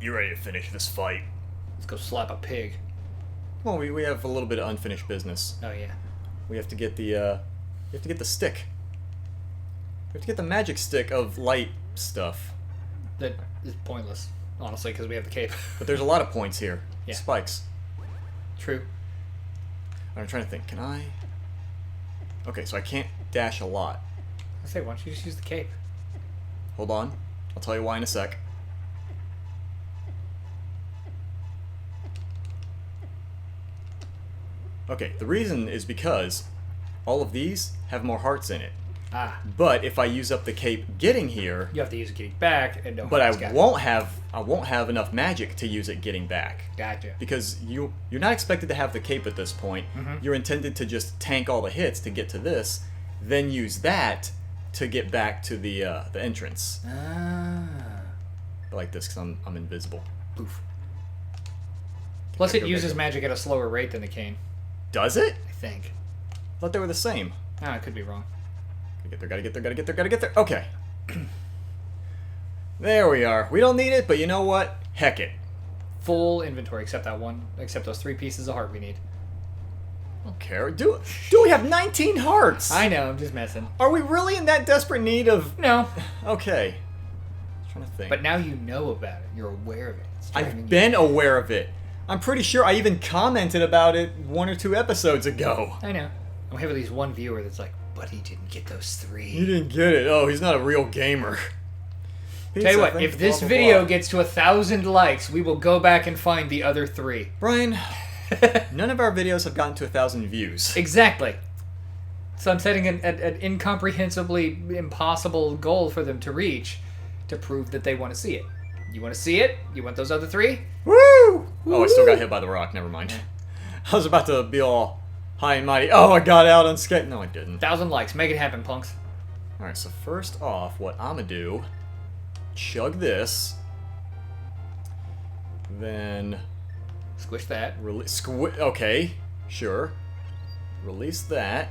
You ready to finish this fight? Let's go slap a pig. Well, we have a little bit of unfinished business. Oh yeah. We have to get the stick. We have to get the magic stick of light stuff. That is pointless, honestly, because we have the cape. But there's a lot of points here. Yeah. Spikes. True. I'm trying to think. Can I? Okay, so I can't dash a lot. I say, why don't you just use the cape? Hold on. I'll tell you why in a sec. Okay, the reason is because all of these have more hearts in it. Ah. But if I use up the cape getting here, You have to use it getting back, and no. but hearts I got it. won't have enough magic to use it getting back. Gotcha. Because you're not expected to have the cape at this point. You're intended to just tank all the hits to get to this, then use that to get back to the entrance. Ah. I like this because I'm invisible. Poof. Plus, it Go, uses go. magic at a slower rate than the cane. Does it? I think. I thought they were the same. Ah, I could be wrong. Gotta get there. Okay. There we are. We don't need it, but you know what? Heck it. Full inventory, except that one, except those 3 pieces of heart we need. I don't care. Do we have 19 hearts? I know, I'm just messing. Are we really in that desperate need of... No. Okay. Trying to think. But now you know about it. You're aware of it. It's driving I've you. been aware of it. I'm pretty sure I even commented about it 1 or 2 episodes ago. I know. And we have at least one viewer that's like, but he didn't get those 3. You didn't get it. Oh, he's not a real gamer. Tell you what, Pizza, if this blah, blah, video blah. gets to 1,000 likes, we will go back and find the other 3. Brian, none of our videos have gotten to 1,000 views. Exactly. So I'm setting an incomprehensibly impossible goal for them to reach to prove that they want to see it. You want to see it? You want those other 3? Woo! Oh, I still got hit by the rock. Never mind. I was about to be all high and mighty. Oh, I got out unscathed. No, I didn't. 1,000 likes. Make it happen, punks. Alright, so first off, what I'm gonna do, chug this, then Squish that. okay, sure. Release that.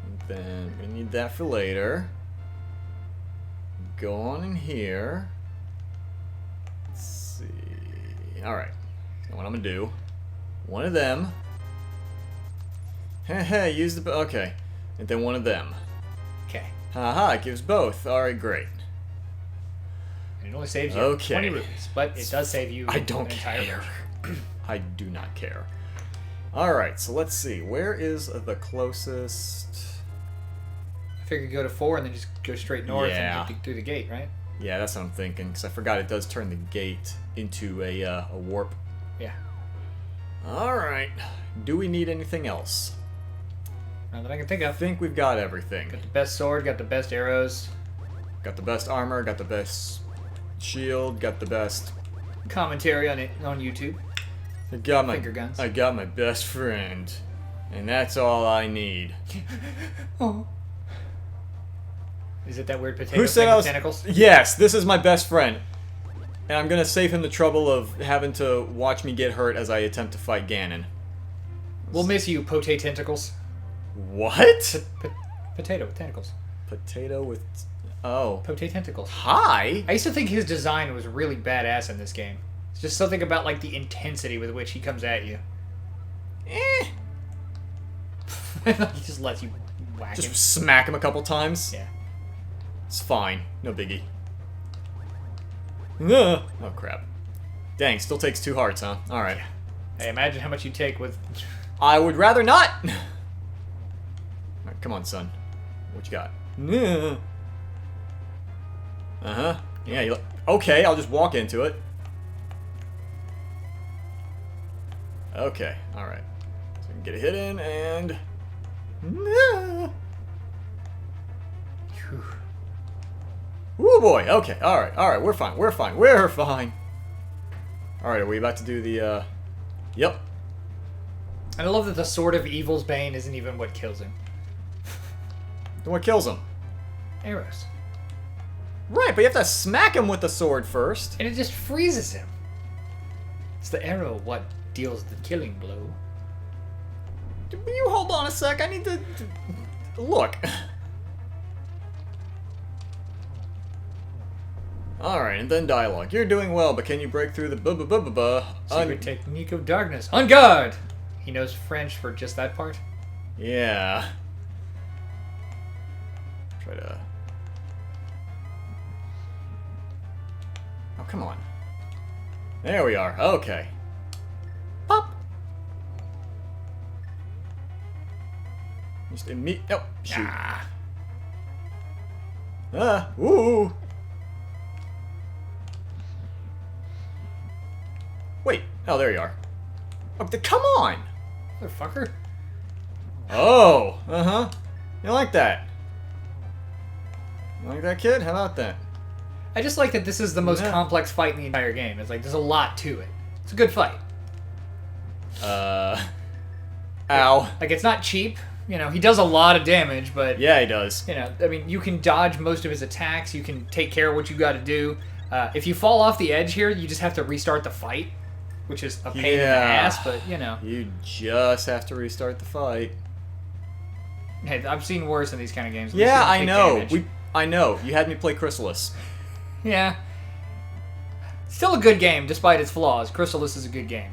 And then we need that for later. Go on in here. Let's see. Alright. So what I'm gonna do, one of them. Hey, use the... Okay. And then one of them. Okay. Haha, it gives both. Alright, great. And it only saves you Okay. 20 rupees, but it does save you I don't an entire care. version. I do not care. Alright, so let's see. Where is the closest... I figured go to 4 and then just go straight north Yeah. and get through the gate, right? Yeah, that's what I'm thinking, because I forgot it does turn the gate into a warp. Yeah. Alright. Do we need anything else? Not that I can think I of. think we've got everything. Got the best sword, got the best arrows. Got the best armor, got the best shield, got the best... Commentary on it on YouTube. I got my Finger guns. I got my best friend. And that's all I need. Oh. Is it that weird potato Who said thing I with was... tentacles? Yes, this is my best friend. And I'm gonna save him the trouble of having to watch me get hurt as I attempt to fight Ganon. We'll miss you, pote tentacles. What? Potato with tentacles. Potato with... Oh. Pote tentacles. Hi? I used to think his design was really badass in this game. It's just something about like the intensity with which he comes at you. Eh. He just lets you whack him. Just smack him a couple times. Yeah. It's fine. No biggie. Oh, crap. Dang, still takes 2 hearts, huh? Alright. Hey, imagine how much you take with... I would rather not! Alright, come on, son. What you got? Uh-huh. Yeah, you... Okay, I'll just walk into it. Okay, alright. So we can get a hit in, and... Phew. Oh boy, okay, alright, we're fine. Alright, are we about to do the, Yep. And I love that the Sword of Evil's Bane isn't even what kills him. Then what kills him? Arrows. Right, but you have to smack him with the sword first. And it just freezes him. It's the arrow what deals the killing blow. Will you hold on a sec? I need to... Look. Alright, and then dialogue. You're doing well, but can you break through the buh-buh-buh-buh-buh? Secret technique of darkness. On guard! He knows French for just that part? Yeah. Try to... Oh, come on. There we are. Okay. Pop! Just oh, shoot. Ooh! Wait. Oh, there you are. Oh, come on! Motherfucker. Oh! Uh-huh. You like that? You like that, kid? How about that? I just like that this is the most complex fight in the entire game. It's like, there's a lot to it. It's a good fight. Ow. Like, it's not cheap. You know, he does a lot of damage, but... Yeah, he does. You know, I mean, you can dodge most of his attacks. You can take care of what you got to do. If you fall off the edge here, you just have to restart the fight, which is a pain in the ass, but, you know. You just have to restart the fight. Hey, I've seen worse in these kind of games. Yeah, I know. I know. You had me play Chrysalis. Yeah. Still a good game, despite its flaws. Chrysalis is a good game.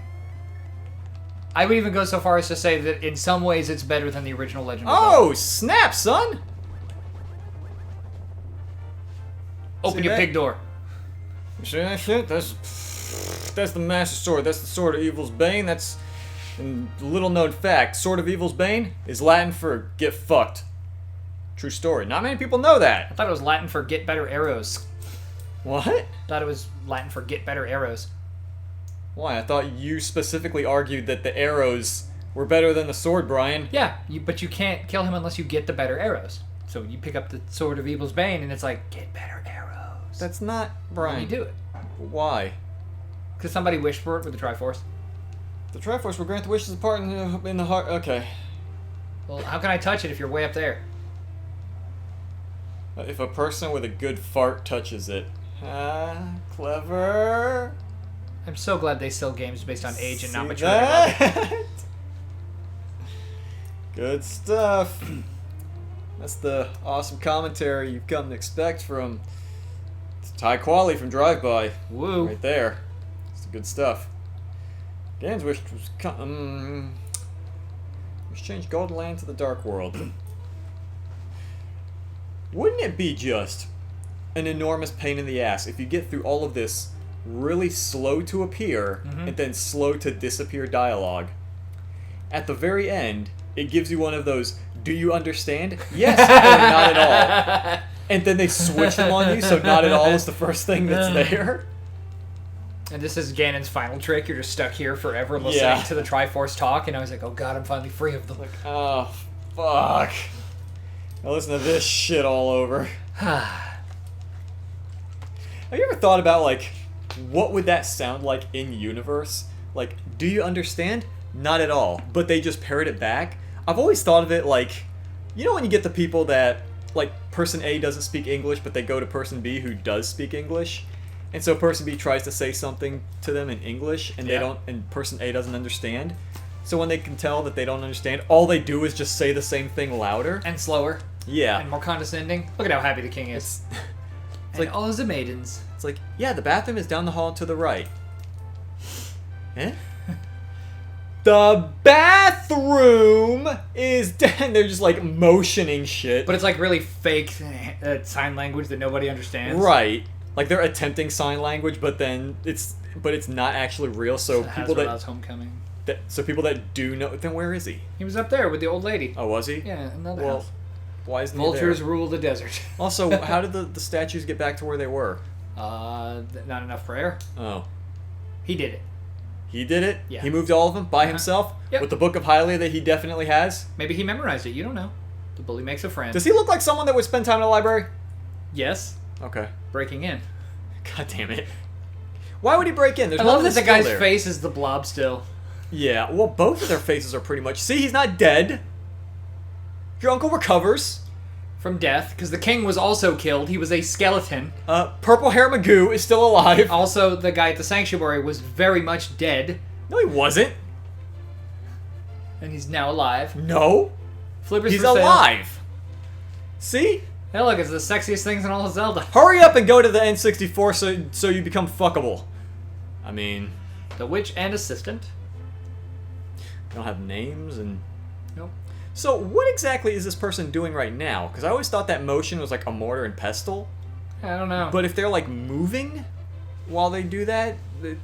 I would even go so far as to say that in some ways it's better than the original Legend of Zelda. Oh, snap, son! Open your pig door. You see that shit? That's the Master Sword. That's the Sword of Evil's Bane. That's a little known fact. Sword of Evil's Bane is Latin for get fucked. True story. Not many people know I that. thought it was Latin for get better arrows. What? I thought it was Latin for get better arrows. Why? I thought you specifically argued that the arrows were better than the sword, Brian. Yeah, but you can't kill him unless you get the better arrows. So you pick up the Sword of Evil's Bane, and it's like, get better arrows. That's not Brian. And you do it. Why? Because somebody wished for it with the Triforce. The Triforce will grant the wishes apart in the heart. Okay. Well, how can I touch it if you're way up there? If a person with a good fart touches it. Clever. I'm so glad they sell games based on age and not See maturity that? level. Good stuff. That's the awesome commentary you've come to expect from high quality from Drive-By. Woo. Right there. It's the good stuff. Games wish was change Golden Land to the Dark World. Wouldn't it be just an enormous pain in the ass if you get through all of this really slow to appear and then slow to disappear dialogue? At the very end, it gives you one of those, do you understand? Yes or not at all. And then they switch them on you, so not at all is the first thing that's there. And this is Ganon's final trick. You're just stuck here forever listening to the Triforce talk, and I was like, oh god, I'm finally free of them. Like, oh, fuck. I'll listen to this shit all over. Have you ever thought about, like, what would that sound like in universe? Like, do you understand? Not at all. But they just parrot it back? I've always thought of it like, you know when you get the people that, like, person A doesn't speak English, but they go to person B who does speak English? And so person B tries to say something to them in English, and they don't, and person A doesn't understand. So when they can tell that they don't understand, all they do is just say the same thing louder. And slower. Yeah. And more condescending. Look at how happy the king is. It's like, all the maidens. It's like, yeah, the bathroom is down the hall to the right. Eh? The bathroom is down. They're just like motioning shit. But it's like really fake sign language that nobody understands. Right. Like they're attempting sign language, but then it's not actually real. So people that homecoming. So people that do know, then where is he? He was up there with the old lady. Oh, was he? Yeah, another house. Why isn't Vultures he there? rule the desert. Also, how did the statues get back to where they were? Not enough prayer. Oh. He did it. He did it? Yeah. He moved all of them by himself? Yep. With the Book of Hylia that he definitely has? Maybe he memorized it. You don't know. The bully makes a friend. Does he look like someone that would spend time in a library? Yes. Okay. Breaking in. God damn it. Why would he break in? There's I love nothing that the guy's there. face is the blob still. Yeah, well, both of their faces are pretty much... See, he's not dead. Your uncle recovers. From death, because the king was also killed. He was a skeleton. Purple Hair Magoo is still alive. Also, the guy at the sanctuary was very much dead. No, he wasn't. And he's now alive. No. Flippers He's for sale. alive. See? Hey, look, it's the sexiest things in all of Zelda. Hurry up and go to the N64 so you become fuckable. I mean, The witch and assistant. they don't have names and... Nope. So what exactly is this person doing right now? Because I always thought that motion was like a mortar and pestle. I don't know. But if they're like moving while they do that,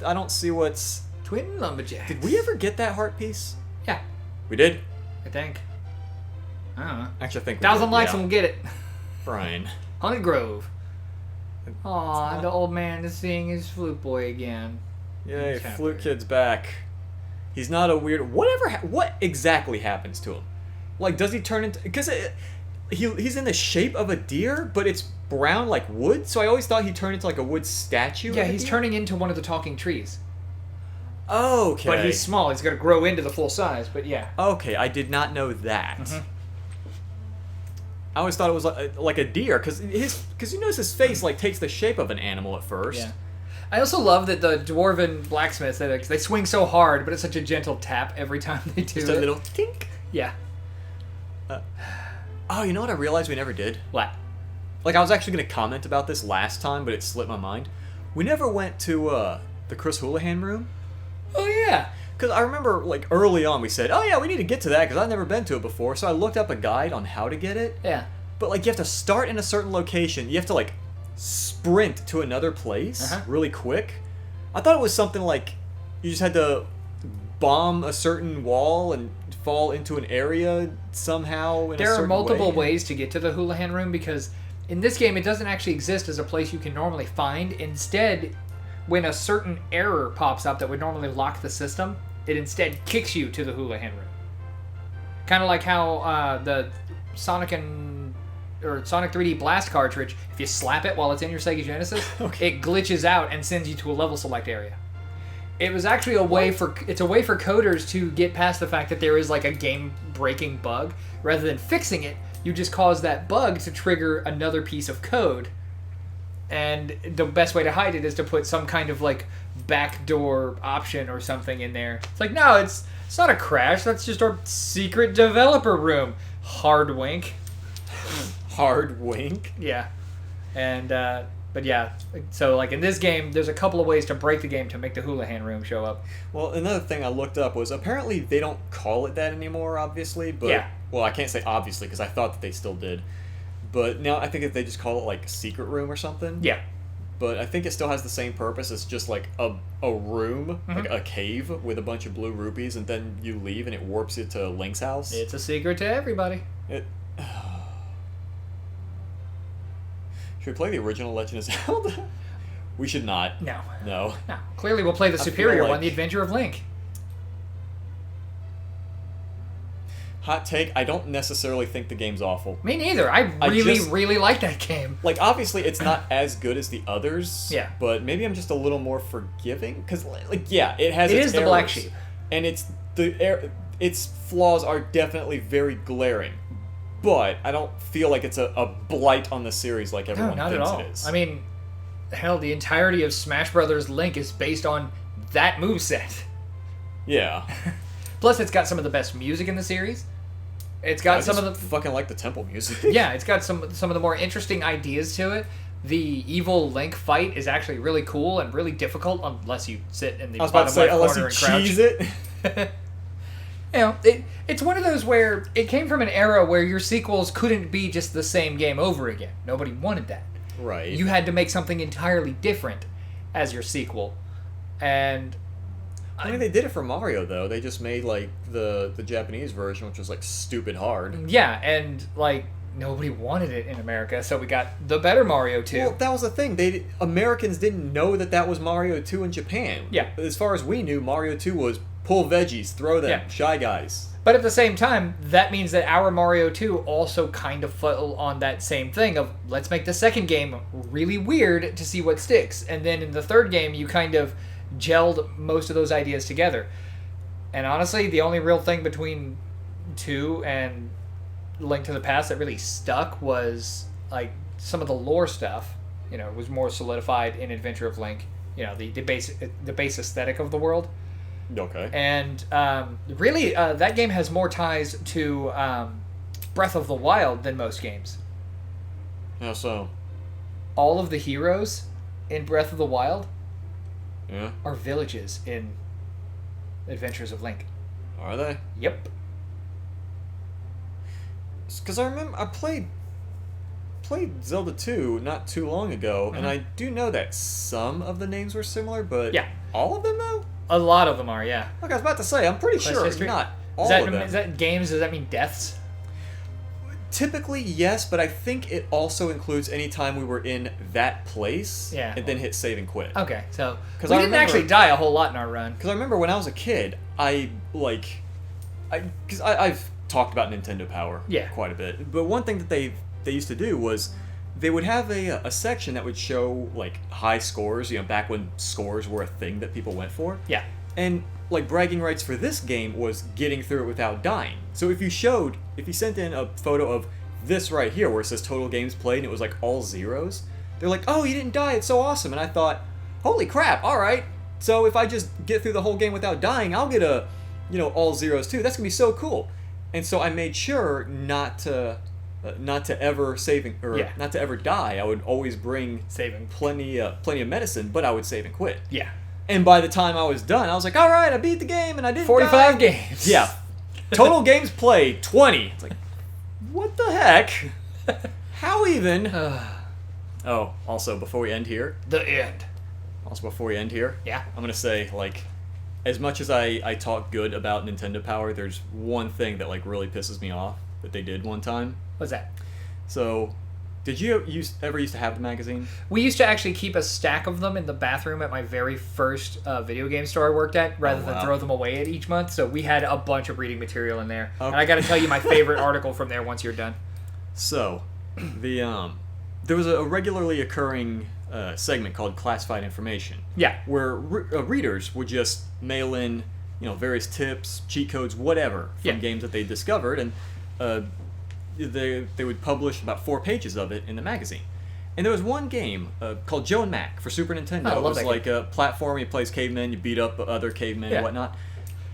I don't see what's... Twin lumberjacks. Did we ever get that heart piece? Yeah, We did? I think. I don't know. Actually, I think we 1,000 did, likes yeah. and we'll get it. Brian. Haunted Grove. Aw, not- the old man is seeing his flute boy again. Yay, He's happy. Flute Kid's back. He's not a weird... What exactly happens to him? Like, does he turn into... Because he's in the shape of a deer, but it's brown like wood, so I always thought he turned into like a wood statue. Yeah, of a he's deer. turning into one of the talking trees. Okay. But he's small. He's going to grow into the full size, but yeah. Okay, I did not know that. Mhm. I always thought it was like a deer, because you notice his face like takes the shape of an animal at first. Yeah. I also love that the dwarven blacksmiths, they swing so hard, but it's such a gentle tap every time they do Just it. a little tink. Yeah. Oh, you know what I realized we never did? What? Like, I was actually going to comment about this last time, but it slipped my mind. We never went to the Chris Houlihan room. Oh, yeah. Because I remember, like, early on we said, oh yeah, we need to get to that, because I've never been to it before. So I looked up a guide on how to get it. Yeah. But, like, you have to start in a certain location. You have to, like, sprint to another place really quick. I thought it was something like you just had to bomb a certain wall and fall into an area somehow in There a are certain multiple way. ways to get to the Houlihan room because in this game it doesn't actually exist as a place you can normally find. Instead, when a certain error pops up that would normally lock the system, it instead kicks you to the Houlihan room. Kind of like how the Sonic 3D Blast cartridge, if you slap it while it's in your Sega Genesis, it glitches out and sends you to a level select area. It was actually a way for coders to get past the fact that there is like a game-breaking bug. Rather than fixing it, you just cause that bug to trigger another piece of code. And the best way to hide it is to put some kind of like backdoor option or something in there. It's like, no, it's not a crash. That's just our secret developer room. Hard wink. Hard wink. Yeah. And but yeah, so like in this game, there's a couple of ways to break the game to make the Houlihan room show up. Well, another thing I looked up was apparently they don't call it that anymore, obviously. But, Yeah. well, I can't say obviously because I thought that they still did. But now I think that they just call it like secret room or something. Yeah. But I think it still has the same purpose. It's just like a room, like a cave with a bunch of blue rupees, and then you leave and it warps you to Link's house. It's a secret to everybody. Should we play the original Legend of Zelda? We should not. No. No. No. Clearly we'll play the feel superior like- one, The Adventure of Link. Hot take, I don't necessarily think the game's awful. Me neither. I really like that game. Like, obviously, it's not as good as the others. Yeah. But maybe I'm just a little more forgiving. Because, like, yeah, it has It its is the black errors, sheep. And its flaws are definitely very glaring. But I don't feel like it's a blight on the series like No, everyone not at thinks all. it is. I mean, hell, the entirety of Smash Brothers Link is based on that moveset. Yeah. Plus, it's got some of the best music in the series. It's got I some just of the fucking like the temple music. yeah, it's got some of the more interesting ideas to it. The evil Link fight is actually really cool and really difficult unless you sit in the I was about to bottom say, left unless corner you and crouch. cheese it. You know, it's one of those where it came from an era where your sequels couldn't be just the same game over again. Nobody wanted that. Right. You had to make something entirely different as your sequel. And I mean, they did it for Mario, though. They just made, like, the Japanese version, which was, like, stupid hard. yeah, and like nobody wanted it in America, so we got the better Mario 2. Well, that was the thing. Americans didn't know that was Mario 2 in Japan. Yeah. As far as we knew, Mario 2 was pull veggies, throw them, Yeah. Shy Guys. But at the same time, that means that our Mario 2 also kind of fell on that same thing of let's make the second game really weird to see what sticks. And then in the third game, you kind of gelled most of those ideas together. And honestly, the only real thing between 2 and Link to the Past that really stuck was like some of the lore stuff. You know, was more solidified in Adventure of Link. You know, the base aesthetic of the world. Okay. And really, that game has more ties to Breath of the Wild than most games. How so? All of the heroes in Breath of the Wild Yeah. are villages in Adventures of Link. Are they? Yep. Because I remember I played Zelda 2 not too long ago, and I do know that some of the names were similar, but Yeah. all of them though? A lot of them are, yeah. Like I was about to say, I'm pretty Quest sure history? not all Is that, of them. is that games? Does that mean deaths? Typically, yes, but I think it also includes any time we were in that place Yeah. and then hit save and quit. Okay, so we 'Cause I didn't remember- actually die a whole lot in our run. Because I remember when I was a kid, I've talked about Nintendo Power Yeah. quite a bit, but one thing that they used to do was they would have a section that would show like high scores, back when scores were a thing that people went for. Yeah. And like bragging rights for this game was getting through it without dying. So if you sent in a photo of this right here where it says total games played and it was like all zeros, they're like, oh, you didn't die, it's so awesome. And I thought, holy crap, all right. So if I just get through the whole game without dying, I'll get all zeros too. That's gonna be so cool. And so I made sure not to ever not to ever die. I would always bring Saving. plenty of medicine, but I would save and quit. Yeah. And by the time I was done, I was like, all right, I beat the game and I didn't 45 die. games. Yeah. Total games played, 20. It's like, what the heck? How even? Oh, also, before we end here, The end. I'm going to say, like, as much as I talk good about Nintendo Power, there's one thing that, like, really pisses me off that they did one time. What's that? So, did you ever used to have the magazine? We used to actually keep a stack of them in the bathroom at my very first video game store I worked at, rather than throw them away at each month. So we had a bunch of reading material in there. Okay. And I got to tell you my favorite article from there once you're done. So, there was a regularly occurring segment called Classified Information. Yeah. Where readers would just mail in, various tips, cheat codes, whatever, from games that they discovered, and they would publish about 4 pages of it in the magazine. And there was one game called Joe and Mac for Super Nintendo. Oh, I love it was that like a platform. You plays cavemen, you beat up other cavemen and whatnot.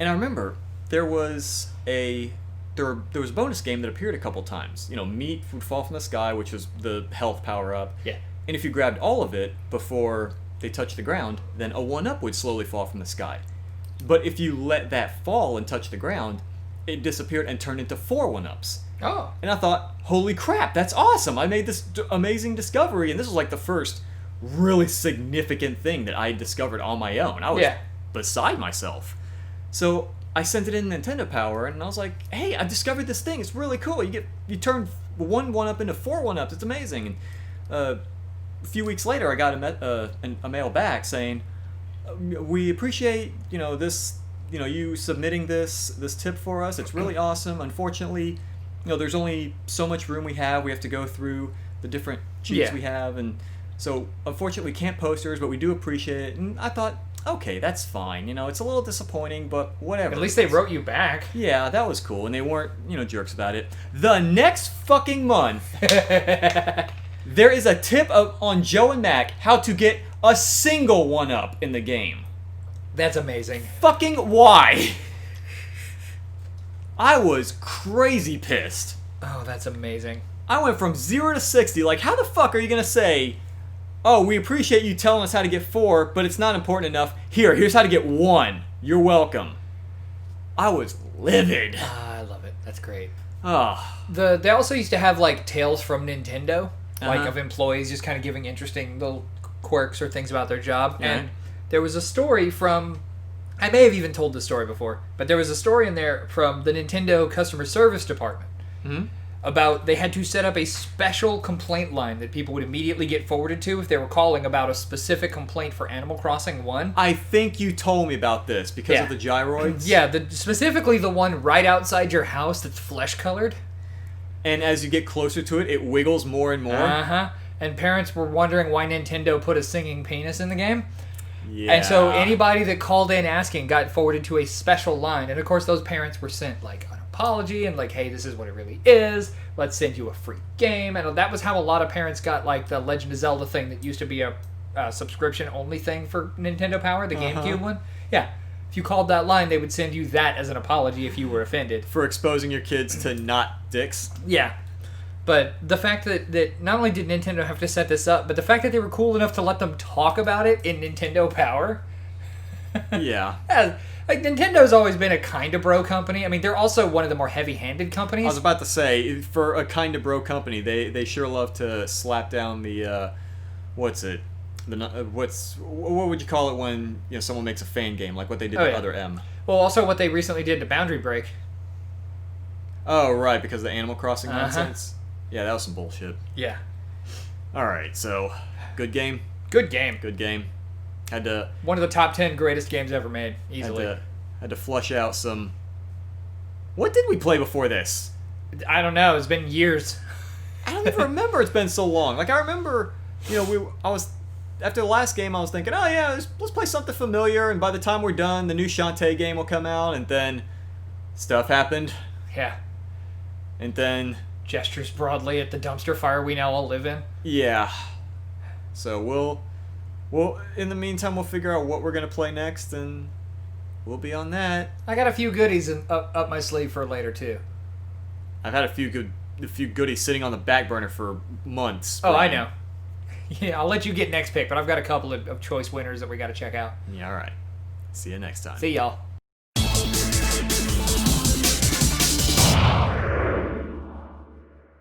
And I remember there was a bonus game that appeared a couple times. Meat would fall from the sky, which was the health power up. Yeah. And if you grabbed all of it before they touched the ground, then a 1-up would slowly fall from the sky. But if you let that fall and touch the ground, it disappeared and turned into 4 1-ups. Oh. And I thought, holy crap, that's awesome. I made this amazing discovery, and this was like the first really significant thing that I had discovered on my own. I was beside myself. So I sent it in Nintendo Power, and I was like, hey, I discovered this thing. It's really cool. You turn 1 1-up into 4 1-ups. It's amazing. And a few weeks later, I got a mail back saying, we appreciate this, you submitting this tip for us. It's really awesome. Unfortunately, there's only so much room we have. We have to go through the different cheats we have, and so unfortunately we can't post yours, but we do appreciate it. And I thought, okay, that's fine. It's a little disappointing, but whatever. At least they wrote you back. Yeah, that was cool, and they weren't jerks about it. The next fucking month, there is a tip on Joe and Mac how to get a single 1-up in the game. That's amazing. Fucking why? I was crazy pissed. Oh, that's amazing. I went from 0 to 60. Like, how the fuck are you gonna say, oh, we appreciate you telling us how to get 4, but it's not important enough. Here's how to get 1. You're welcome. I was livid. I love it. That's great. Ah. They also used to have like tales from Nintendo, like of employees just kind of giving interesting little quirks or things about their job. Yeah. And there was a story from, I may have even told this story before, but there was a story in there from the Nintendo customer service department about they had to set up a special complaint line that people would immediately get forwarded to if they were calling about a specific complaint for Animal Crossing 1. I think you told me about this because of the gyroids. Yeah, specifically the one right outside your house that's flesh-colored. And as you get closer to it, it wiggles more and more. Uh-huh. And parents were wondering why Nintendo put a singing penis in the game. Yeah. And so anybody that called in asking got forwarded to a special line. And of course those parents were sent like an apology and like, hey, this is what it really is. Let's send you a free game. And that was how a lot of parents got like the Legend of Zelda thing that used to be a subscription only thing for Nintendo Power, the GameCube one. Yeah. If you called that line, they would send you that as an apology if you were offended. For exposing your kids to not dicks. Yeah. But the fact that not only did Nintendo have to set this up, but the fact that they were cool enough to let them talk about it in Nintendo Power. Yeah. Like, Nintendo's always been a kind of bro company. I mean, they're also one of the more heavy-handed companies. I was about to say, for a kind of bro company, they sure love to slap down the, what would you call it when someone makes a fan game, like what they did to Other M? Well, also what they recently did to Boundary Break. Oh, right, because of the Animal Crossing nonsense? Yeah, that was some bullshit. Yeah. Alright, so, good game? Good game. Good game. Had to... One of the top 10 greatest games ever made, easily. Had to flush out some... What did we play before this? I don't know, it's been years. I don't even remember, it's been so long. Like, I remember, after the last game, I was thinking, oh yeah, let's play something familiar, and by the time we're done, the new Shantae game will come out, and then stuff happened. Yeah. And then... Gestures broadly at the dumpster fire we now all live in. Yeah. So we'll in the meantime, we'll figure out what we're going to play next, and we'll be on that. I got a few goodies up my sleeve for later, too. I've had a few goodies sitting on the back burner for months. Oh, I know. Yeah, I'll let you get next pick, but I've got a couple of choice winners that we got to check out. Yeah, all right. See you next time. See y'all.